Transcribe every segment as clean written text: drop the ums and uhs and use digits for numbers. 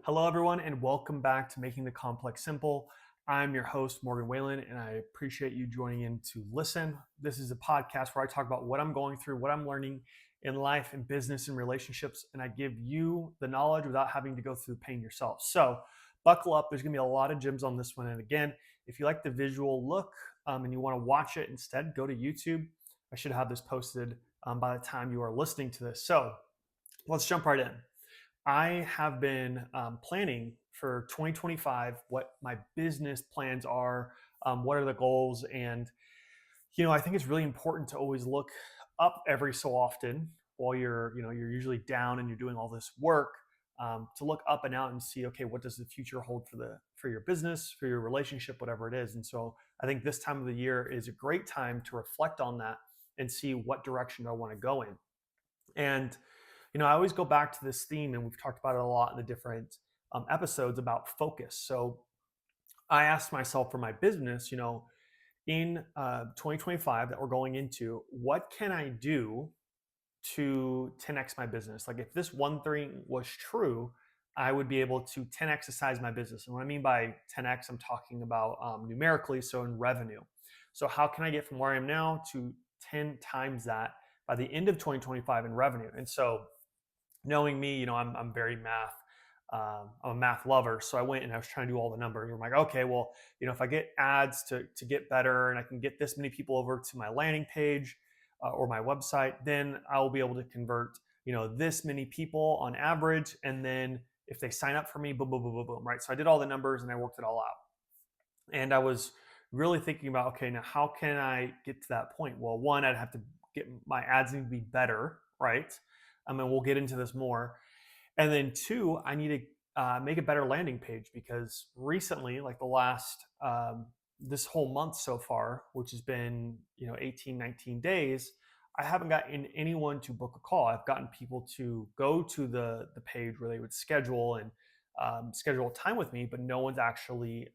Hello, everyone, and welcome back to Making the Complex Simple. I'm your host, Morgan Whalen, and I appreciate you joining in to listen. This is a podcast where I talk about what I'm going through, what I'm learning in life and business and relationships, and I give you the knowledge without having to go through the pain yourself. So, buckle up. There's going to be a lot of gems on this one. And again, if you like the visual look and you want to watch it instead, go to YouTube. I should have this posted by the time you are listening to this. So, let's jump right in. I have been planning for 2025 what my business plans are, what are the goals, and I think it's really important to always look up every so often while you're usually down and you're doing all this work, to look up and out and see, okay, what does the future hold for your business, for your relationship, whatever it is. And so I think this time of the year is a great time to reflect on that and see what direction I want to go in. And I always go back to this theme, and we've talked about it a lot in the different episodes about focus. So I asked myself for my business, in 2025 that we're going into, what can I do to 10x my business? Like, if this one thing was true, I would be able to 10x the size of my business. And what I mean by 10x, I'm talking about numerically, so in revenue. So how can I get from where I am now to 10 times that by the end of 2025 in revenue? And so, knowing me, I'm very math. I'm a math lover, so I went and I was trying to do all the numbers. I'm like, okay, well, if I get ads to get better, and I can get this many people over to my landing page or my website, then I will be able to convert, this many people on average, and then if they sign up for me, boom, boom, boom, boom, boom, right? So I did all the numbers and I worked it all out, and I was really thinking about, okay, now how can I get to that point? Well, one, I'd have to get my ads need to be better, right? And we'll get into this more. And then two, I need to make a better landing page, because recently, like the last this whole month so far, which has been 18, 19 days, I haven't gotten anyone to book a call. I've gotten people to go to the page where they would schedule and schedule time with me, but no one's actually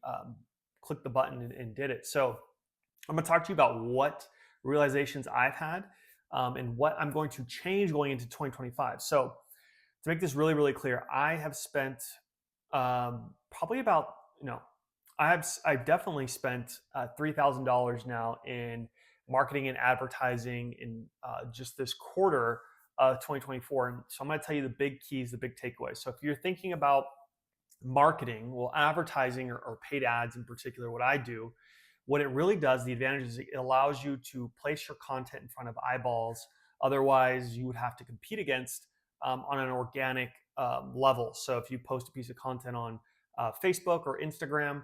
clicked the button and did it. So I'm going to talk to you about what realizations I've had, and what I'm going to change going into 2025. So to make this really, really clear, I have spent probably about, I've definitely spent $3,000 now in marketing and advertising in just this quarter of 2024. And so I'm going to tell you the big keys, the big takeaways. So if you're thinking about marketing, well, advertising or paid ads in particular, what I do, what it really does, the advantage is it allows you to place your content in front of eyeballs. Otherwise, you would have to compete against on an organic level. So if you post a piece of content on Facebook or Instagram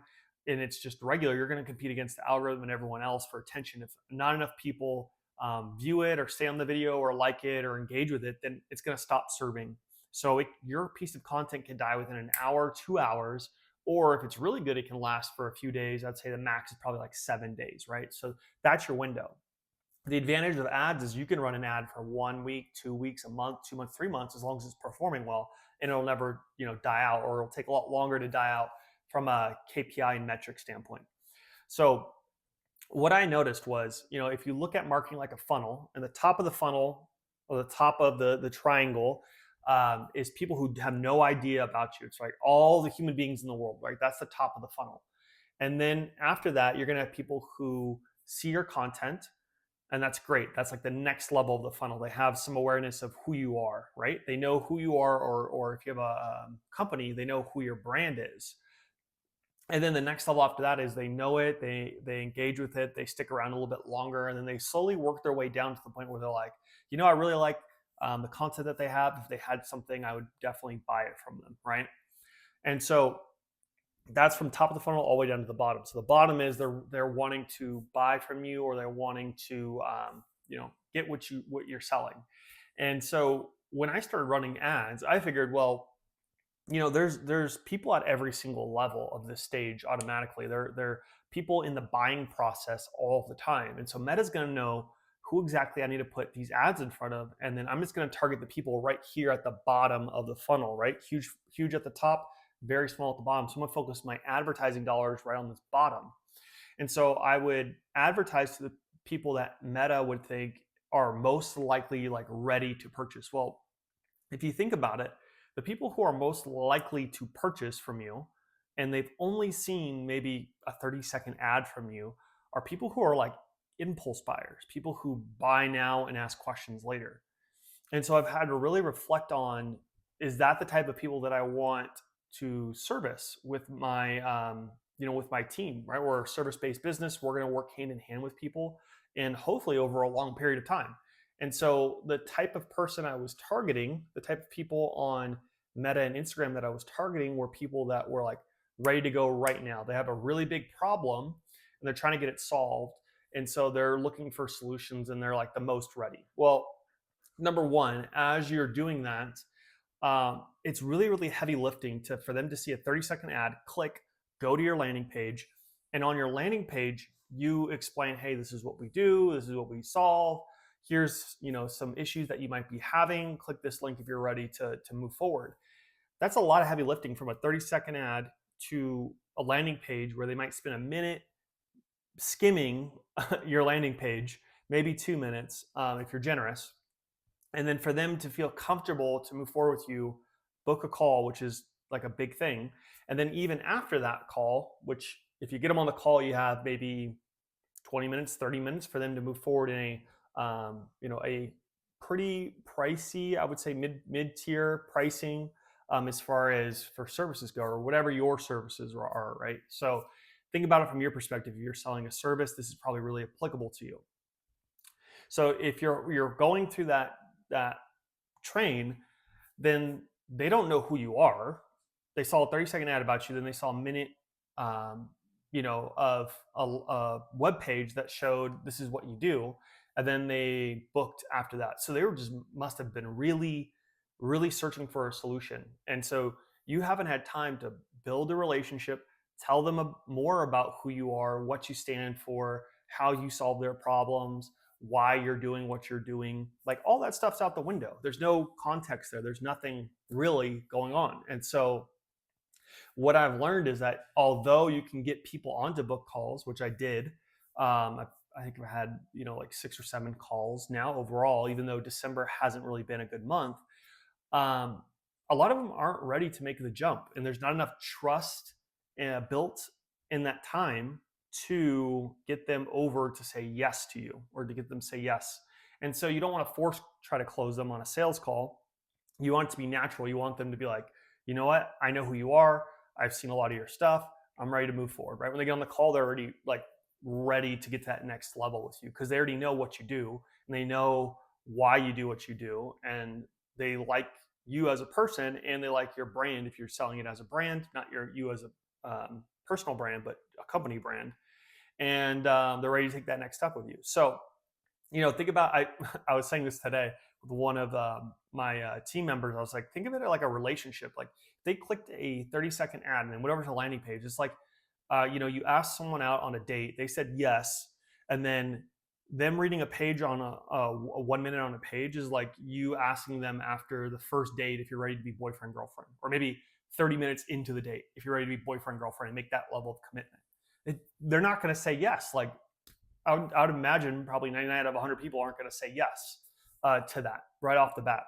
and it's just regular, you're going to compete against the algorithm and everyone else for attention. If not enough people view it or stay on the video or like it or engage with it, then it's going to stop serving. So your piece of content can die within an hour, 2 hours, or if it's really good, it can last for a few days. I'd say the max is probably like 7 days, right? So that's your window. The advantage of ads is you can run an ad for 1 week, 2 weeks, a month, 2 months, 3 months, as long as it's performing well, and it'll never, die out, or it'll take a lot longer to die out from a KPI and metric standpoint. So what I noticed was, if you look at marketing like a funnel, and the top of the funnel or the top of the triangle is people who have no idea about you. It's like all the human beings in the world, right? That's the top of the funnel. And then after that, you're going to have people who see your content, and that's great. That's like the next level of the funnel. They have some awareness of who you are, right? They know who you are, or if you have a company, they know who your brand is. And then the next level after that is they know it, they engage with it, they stick around a little bit longer, and then they slowly work their way down to the point where they're like, I really like the content that they have. If they had something, I would definitely buy it from them, right? And so that's from top of the funnel all the way down to the bottom. So the bottom is they're wanting to buy from you, or they're wanting to get what you're selling. And so when I started running ads, I figured, well, there's people at every single level of this stage automatically. They're people in the buying process all the time, and so Meta's going to know who exactly I need to put these ads in front of, and then I'm just going to target the people right here at the bottom of the funnel, right? Huge at the top, very small at the bottom. So I'm going to focus my advertising dollars right on this bottom, and so I would advertise to the people that Meta would think are most likely like ready to purchase. Well, if you think about it, the people who are most likely to purchase from you and they've only seen maybe a 30-second ad from you are people who are like impulse buyers, people who buy now and ask questions later. And so I've had to really reflect on, is that the type of people that I want to service with my with my team, right? We're a service-based business. We're going to work hand in hand with people and hopefully over a long period of time. And so the type of person I was targeting, the type of people on Meta and Instagram that I was targeting were people that were like ready to go right now. They have a really big problem and they're trying to get it solved. And so they're looking for solutions and they're like the most ready. Well, number one, as you're doing that, it's really, really heavy lifting for them to see a 30-second ad, click, go to your landing page. And on your landing page, you explain, hey, this is what we do. This is what we solve. Here's, some issues that you might be having. Click this link if you're ready to move forward. That's a lot of heavy lifting from a 30-second ad to a landing page where they might spend a minute skimming your landing page, maybe 2 minutes if you're generous. And then for them to feel comfortable to move forward with you, book a call, which is like a big thing. And then even after that call, which if you get them on the call, you have maybe 20 minutes, 30 minutes for them to move forward in a pretty pricey, I would say mid-tier pricing as far as for services go, or whatever your services are, right? So think about it from your perspective. If you're selling a service, this is probably really applicable to you. So if you're going through that train, then they don't know who you are. They saw a 30-second ad about you, then they saw a minute of a web page that showed this is what you do, and then they booked after that. So they must have been really, really searching for a solution. And so you haven't had time to build a relationship, tell them more about who you are, what you stand for, how you solve their problems, why you're doing what you're doing. Like all that stuff's out the window. There's no context there. There's nothing really going on. And so what I've learned is that although you can get people onto book calls, which I did, I think I've had like 6 or 7 calls now overall, even though December hasn't really been a good month. A lot of them aren't ready to make the jump, and there's not enough trust built in that time to get them over to say yes to you, or to get them to say yes. And so you don't want to try to close them on a sales call. You want it to be natural. You want them to be like, you know what? I know who you are. I've seen a lot of your stuff. I'm ready to move forward, right? When they get on the call, they're already like ready to get to that next level with you because they already know what you do and they know why you do what you do, and they like you as a person and they like your brand if you're selling it as a brand, not you as a personal brand, but a company brand. And they're ready to take that next step with you. So, think about, I was saying this today with one of my team members. I was like, think of it like a relationship. Like they clicked a 30-second ad and then whatever's the landing page, it's like, you ask someone out on a date, they said yes. And then them reading a page on a 1 minute on a page is like you asking them after the first date if you're ready to be boyfriend, girlfriend, or maybe 30 minutes into the date if you're ready to be boyfriend, girlfriend, and make that level of commitment. They're not going to say yes. Like I would imagine probably 99 out of 100 people aren't going to say yes to that right off the bat.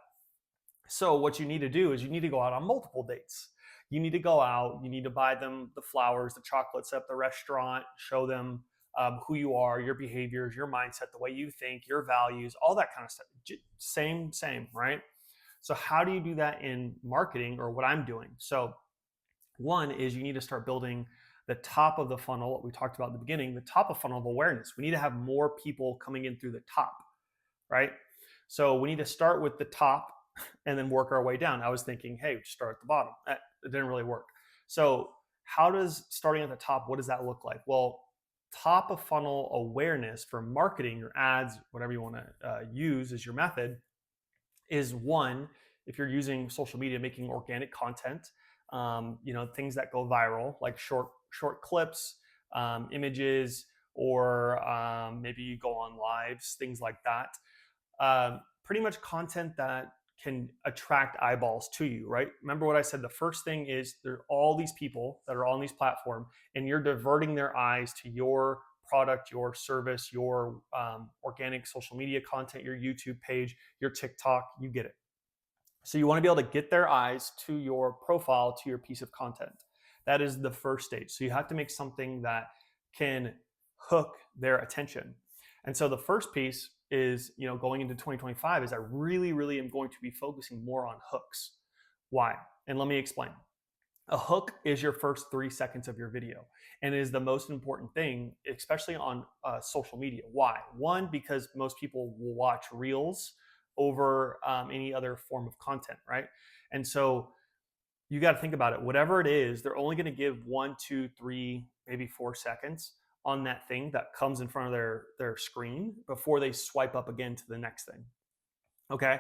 So what you need to do is you need to go out on multiple dates. You need to go out, you need to buy them the flowers, the chocolates at the restaurant, show them who you are, your behaviors, your mindset, the way you think, your values, all that kind of stuff. Same, right? So how do you do that in marketing, or what I'm doing? So one is you need to start building the top of the funnel, what we talked about at the beginning, the top of funnel of awareness. We need to have more people coming in through the top, right? So we need to start with the top and then work our way down. I was thinking, hey, start at the bottom. It didn't really work. So how does starting at the top, what does that look like? Well, top of funnel awareness for marketing, your ads, whatever you want to use as your method, is one, if you're using social media, making organic content, things that go viral, like short clips, images, or maybe you go on lives, things like that. Pretty much content that can attract eyeballs to you, right? Remember what I said, the first thing is there are all these people that are on these platforms and you're diverting their eyes to your product, your service, your organic social media content, your YouTube page, your TikTok, you get it. So you want to be able to get their eyes to your profile, to your piece of content. That is the first stage. So you have to make something that can hook their attention. And so the first piece is, going into 2025 is I really, really am going to be focusing more on hooks. Why? And let me explain. A hook is your first 3 seconds of your video and is the most important thing, especially on social media. Why? One, because most people will watch reels over any other form of content, right? And so you got to think about it. Whatever it is, they're only going to give 1, 2, 3, maybe 4 seconds on that thing that comes in front of their screen before they swipe up again to the next thing. Okay.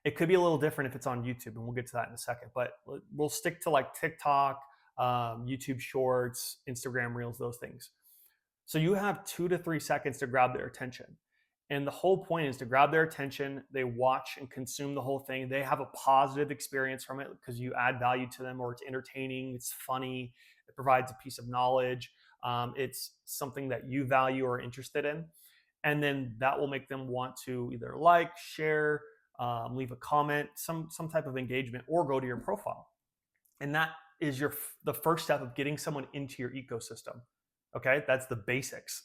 It could be a little different if it's on YouTube, and we'll get to that in a second. But we'll stick to like TikTok, YouTube Shorts, Instagram Reels, those things. So you have 2 to 3 seconds to grab their attention. And the whole point is to grab their attention. They watch and consume the whole thing. They have a positive experience from it because you add value to them, or it's entertaining, it's funny, it provides a piece of knowledge. It's something that you value or are interested in. And then that will make them want to either like, share, leave a comment, some type of engagement, or go to your profile. And that is the first step of getting someone into your ecosystem. Okay, that's the basics.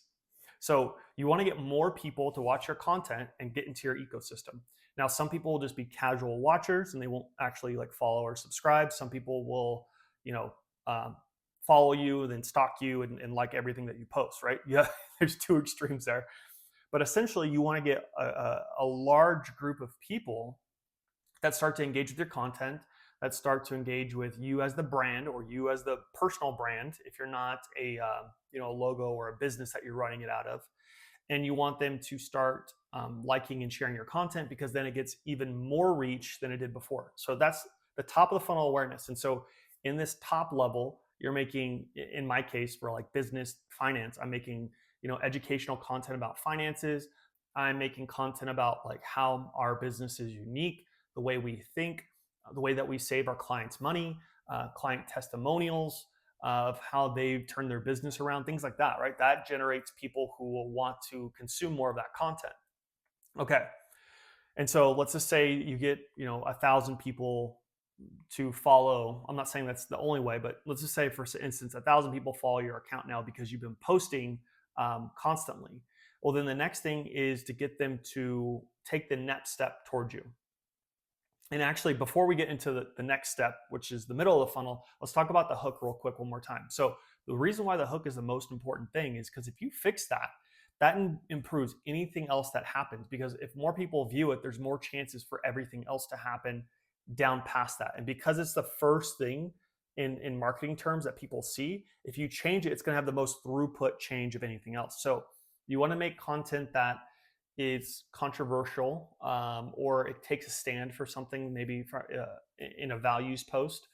So you want to get more people to watch your content and get into your ecosystem. Now, some people will just be casual watchers and they won't actually like follow or subscribe. Some people will, follow you and then stalk you and like everything that you post, right? Yeah, there's two extremes there. But essentially, you want to get a large group of people that start to engage with your content, that start to engage with you as the brand or you as the personal brand, if you're not a logo or a business that you're running it out of. And you want them to start liking and sharing your content, because then it gets even more reach than it did before. So that's the top of the funnel awareness. And so in this top level, you're making, in my case, for like business finance, I'm making educational content about finances. I'm making content about like how our business is unique, the way we think, the way that we save our clients money, client testimonials of how they've turned their business around, things like that, right? That generates people who will want to consume more of that content. Okay. And so let's just say you get, 1,000 people to follow. I'm not saying that's the only way, but let's just say, for instance, 1,000 people follow your account now because you've been posting constantly. Well, then the next thing is to get them to take the next step towards you. And actually, before we get into the next step, which is the middle of the funnel, let's talk about the hook real quick one more time. So the reason why the hook is the most important thing is because if you fix that, that improves anything else that happens. Because if more people view it, there's more chances for everything else to happen down past that. And because it's the first thing in marketing terms that people see, if you change it, it's going to have the most throughput change of anything else. So you want to make content that is controversial, or it takes a stand for something, maybe in a values post,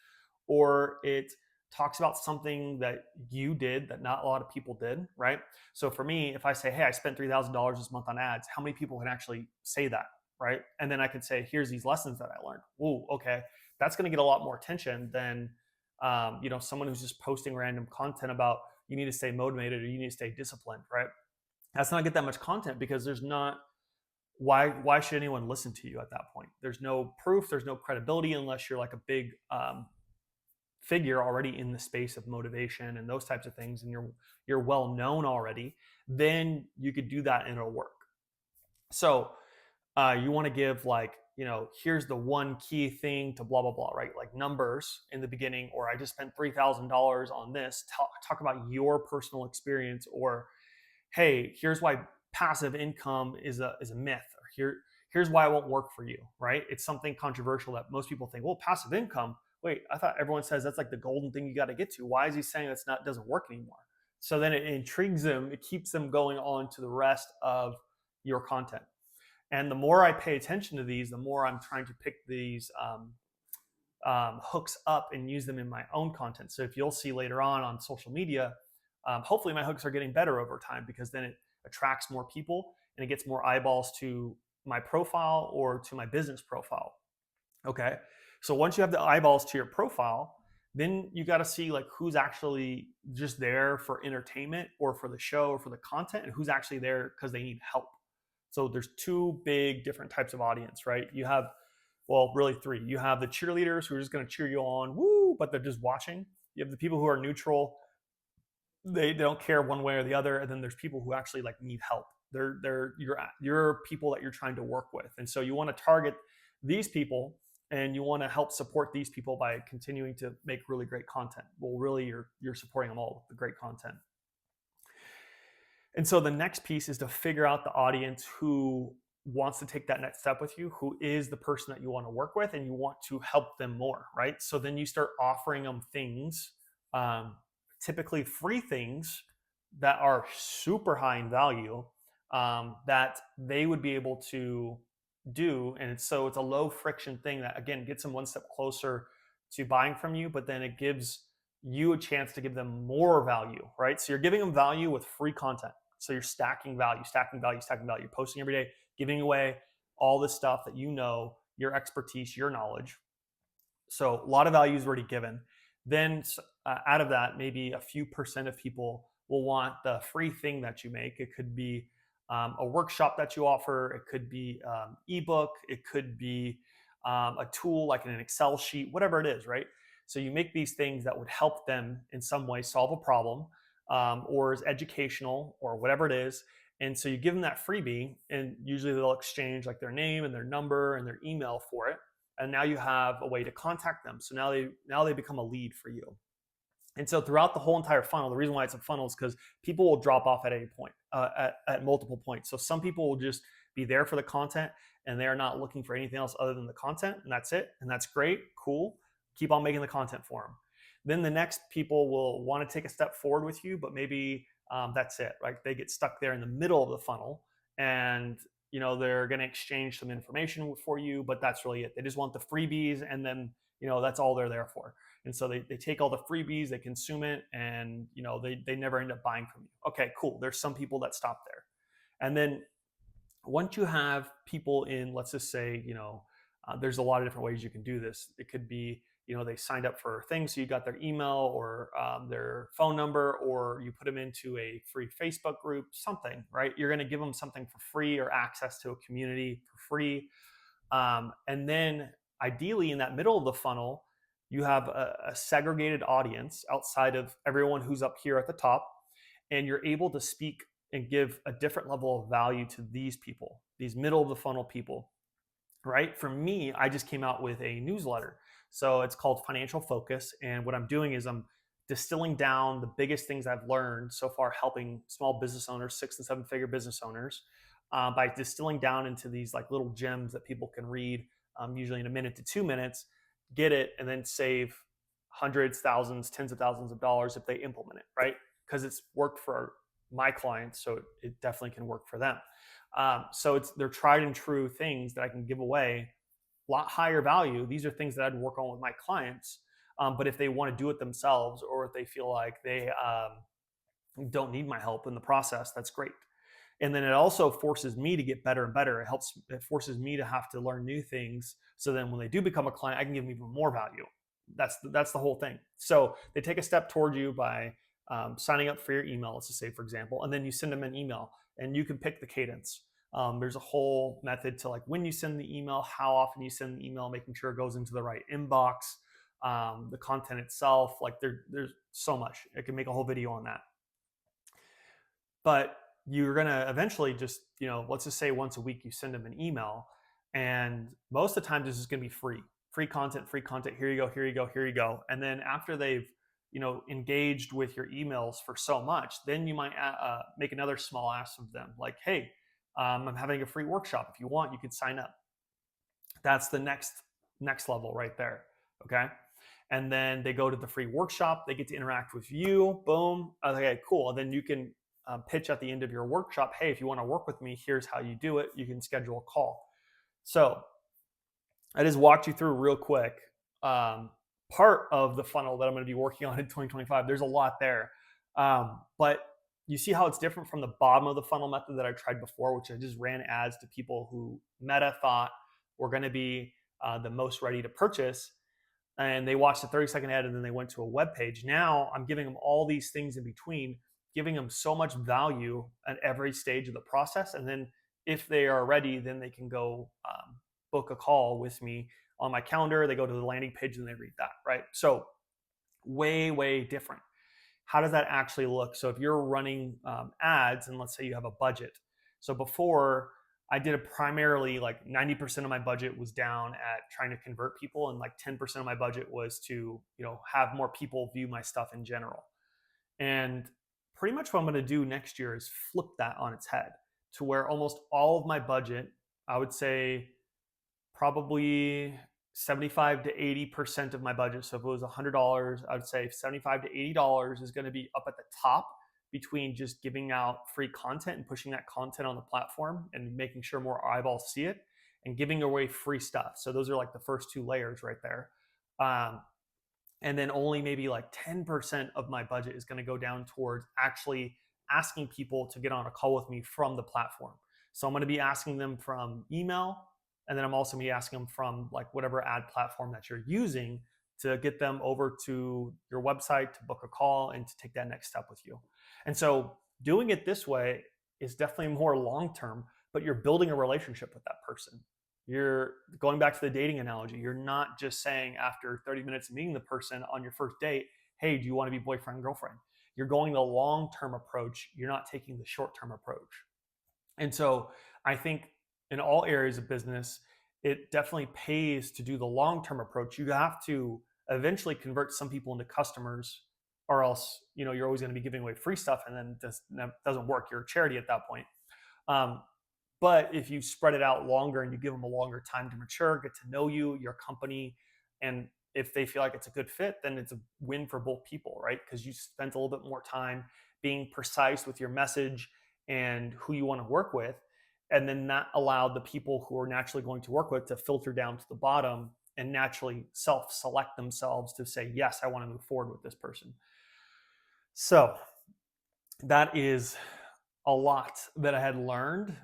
or it talks about something that you did that not a lot of people did, right? So for me, if I say, hey, I spent $3,000 this month on ads, how many people can actually say that, right? And then I can say, here's these lessons that I learned. Ooh, okay, that's going to get a lot more attention than someone who's just posting random content about you need to stay motivated or you need to stay disciplined, right? That's not get that much content, because there's not, why should anyone listen to you at that point? There's no proof, there's no credibility, unless you're like a big figure already in the space of motivation and those types of things, and you're well known already. Then you could do that and it'll work. So you want to give like, here's the one key thing to blah blah blah, right? Like numbers in the beginning, or I just spent $3,000 on this. Talk about your personal experience, or hey, here's why passive income is a myth, or here's why it won't work for you, right? It's something controversial that most people think, well, passive income, wait, I thought everyone says that's like the golden thing you got to get to. Why is he saying doesn't work anymore? So then it intrigues them, it keeps them going on to the rest of your content. And the more I pay attention to these, the more I'm trying to pick these hooks up and use them in my own content. So if you'll see later on social media, hopefully my hooks are getting better over time, because then it attracts more people and it gets more eyeballs to my profile or to my business profile. Okay. So once you have the eyeballs to your profile, then you got to see like who's actually just there for entertainment or for the show or for the content, and who's actually there because they need help. So there's two big different types of audience, right? You have Well, really three. You have the cheerleaders who are just going to cheer you on, woo, but they're just watching. You have the people who are neutral, they don't care one way or the other, and then there's people who actually like need help. They're you're people that you're trying to work with, and so you want to target these people, and you want to help support these people by continuing to make really great content. Well, really, you're supporting them all with the great content. And so the next piece is to figure out the audience who wants to take that next step with you, who is the person that you want to work with, and you want to help them more, right? So then you start offering them things, um, typically free things that are super high in value, that they would be able to do. And it's a low friction thing that, again, gets them one step closer to buying from you, but then it gives you a chance to give them more value, right? So you're giving them value with free content. So you're stacking value, stacking value, stacking value. You're posting every day, giving away all this stuff that you know, your expertise, your knowledge. So a lot of value is already given. Then out of that, maybe a few percent of people will want the free thing that you make. It could be a workshop that you offer. It could be ebook. It could be a tool like an Excel sheet, whatever it is, right? So you make these things that would help them in some way solve a problem, or is educational or whatever it is. And so you give them that freebie, and usually they'll exchange like their name and their number and their email for it. And now you have a way to contact them. So now they become a lead for you. And so throughout the whole entire funnel, the reason why it's a funnel is because people will drop off at any point, at multiple points. So some people will just be there for the content, and they're not looking for anything else other than the content, and that's it. And that's great, cool. Keep on making the content for them. Then the next people will want to take a step forward with you, but maybe that's it, right? They get stuck there in the middle of the funnel, and they're going to exchange some information for you, but that's really it. They just want the freebies, and then that's all they're there for. And so they take all the freebies, they consume it, and they never end up buying from you. Okay, cool. There's some people that stop there. And then once you have people in, let's just say, there's a lot of different ways you can do this. It could be, they signed up for things, so you got their email or their phone number, or you put them into a free Facebook group, something, right? You're going to give them something for free or access to a community for free. And then ideally in that middle of the funnel, you have a segregated audience outside of everyone who's up here at the top, and you're able to speak and give a different level of value to these people, these middle of the funnel people, right? For me, I just came out with a newsletter. So it's called Financial Focus. And what I'm doing is I'm distilling down the biggest things I've learned so far helping small business owners, 6 and 7 figure business owners, by distilling down into these like little gems that people can read, usually in a minute to 2 minutes, get it, and then save hundreds, thousands, tens of thousands of dollars if they implement it, right? Because it's worked for my clients, so it definitely can work for them. So they're tried and true things that I can give away, a lot higher value. These are things that I'd work on with my clients. But if they want to do it themselves, or if they feel like they don't need my help in the process, that's great. And then it also forces me to get better and better. It forces me to have to learn new things. So then when they do become a client, I can give them even more value. That's the whole thing. So they take a step toward you by signing up for your email, let's just say, for example, and then you send them an email, and you can pick the cadence. There's a whole method to like when you send the email, how often you send the email, making sure it goes into the right inbox, the content itself. Like there's so much. I can make a whole video on that. But you're going to eventually just, let's just say once a week you send them an email, and most of the time this is going to be free content, here you go, here you go, here you go. And then after they've engaged with your emails for so much, then you might make another small ask of them, like, hey, I'm having a free workshop. If you want, you can sign up. That's the next level right there. Okay. And then they go to the free workshop, they get to interact with you. Boom. Okay, cool. And then you can pitch at the end of your workshop, hey, if you want to work with me, here's how you do it. You can schedule a call. So I just walked you through real quick part of the funnel that I'm going to be working on in 2025. There's a lot there. But you see how it's different from the bottom of the funnel method that I tried before, which I just ran ads to people who Meta thought were going to be the most ready to purchase. And they watched a 30-second ad, and then they went to a web page. Now I'm giving them all these things in between, giving them so much value at every stage of the process. And then if they are ready, then they can go book a call with me on my calendar. They go to the landing page and they read that, right? So way, way different. How does that actually look? So if you're running ads and let's say you have a budget. So before I did a primarily like 90% of my budget was down at trying to convert people and like 10% of my budget was to, have more people view my stuff in general. And pretty much what I'm going to do next year is flip that on its head to where almost all of my budget, I would say probably 75 to 80% of my budget. So if it was $100, I would say 75 to $80 is going to be up at the top between just giving out free content and pushing that content on the platform and making sure more eyeballs see it and giving away free stuff. So those are like the first two layers right there. And then only maybe like 10% of my budget is going to go down towards actually asking people to get on a call with me from the platform. So I'm going to be asking them from email, and then I'm also going to be asking them from like whatever ad platform that you're using to get them over to your website to book a call and to take that next step with you. And so doing it this way is definitely more long term, but you're building a relationship with that person. You're going back to the dating analogy. You're not just saying after 30 minutes of meeting the person on your first date, hey, do you want to be boyfriend, girlfriend? You're going the long term approach. You're not taking the short term approach. And so I think in all areas of business, it definitely pays to do the long term approach. You have to eventually convert some people into customers, or else you're always going to be giving away free stuff, and then that doesn't work. You're a charity at that point. Um, but if you spread it out longer and you give them a longer time to mature, get to know you, your company, and if they feel like it's a good fit, then it's a win for both people, right? Because you spent a little bit more time being precise with your message and who you want to work with. And then that allowed the people who are naturally going to work with to filter down to the bottom and naturally self select themselves to say, yes, I want to move forward with this person. So that is a lot that I had learned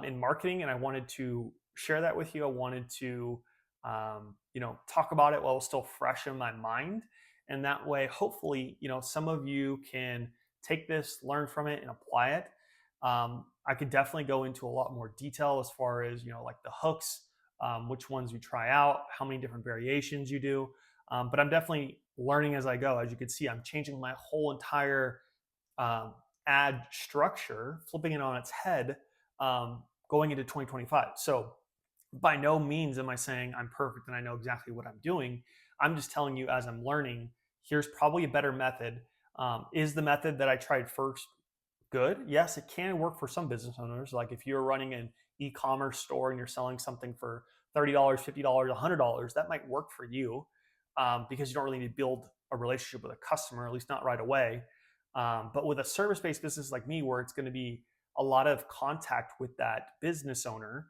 in marketing, and I wanted to share that with you. I wanted to, talk about it while it was still fresh in my mind, and that way, hopefully, some of you can take this, learn from it, and apply it. I could definitely go into a lot more detail as far as like the hooks, which ones you try out, how many different variations you do. But I'm definitely learning as I go. As you can see, I'm changing my whole entire um, ad structure, flipping it on its head, going into 2025. So by no means am I saying I'm perfect and I know exactly what I'm doing. I'm just telling you as I'm learning, here's probably a better method. Is the method that I tried first good? Yes, it can work for some business owners. Like if you're running an e-commerce store and you're selling something for $30, $50, $100, that might work for you because you don't really need to build a relationship with a customer, at least not right away. But with a service-based business like me, where it's going to be a lot of contact with that business owner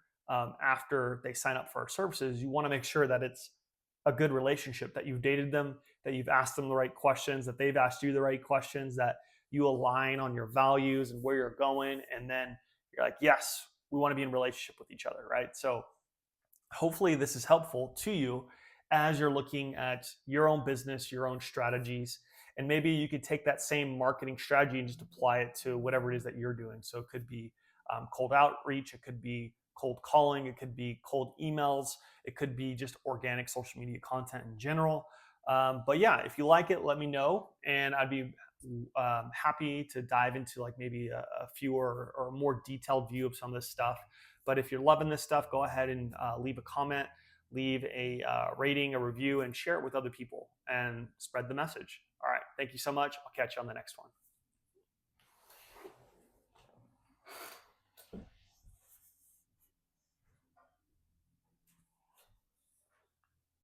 after they sign up for our services, you want to make sure that it's a good relationship, that you've dated them, that you've asked them the right questions, that they've asked you the right questions, that you align on your values and where you're going. And then you're like, yes, we want to be in relationship with each other, right? So hopefully this is helpful to you as you're looking at your own business, your own strategies, and maybe you could take that same marketing strategy and just apply it to whatever it is that you're doing. So it could be cold outreach, it could be cold calling, it could be cold emails, it could be just organic social media content in general. But yeah, if you like it, let me know, and I'd be happy to dive into like maybe a fewer or more detailed view of some of this stuff. But if you're loving this stuff, go ahead and leave a comment, leave a rating, a review, and share it with other people and spread the message. All right. Thank you so much. I'll catch you on the next one.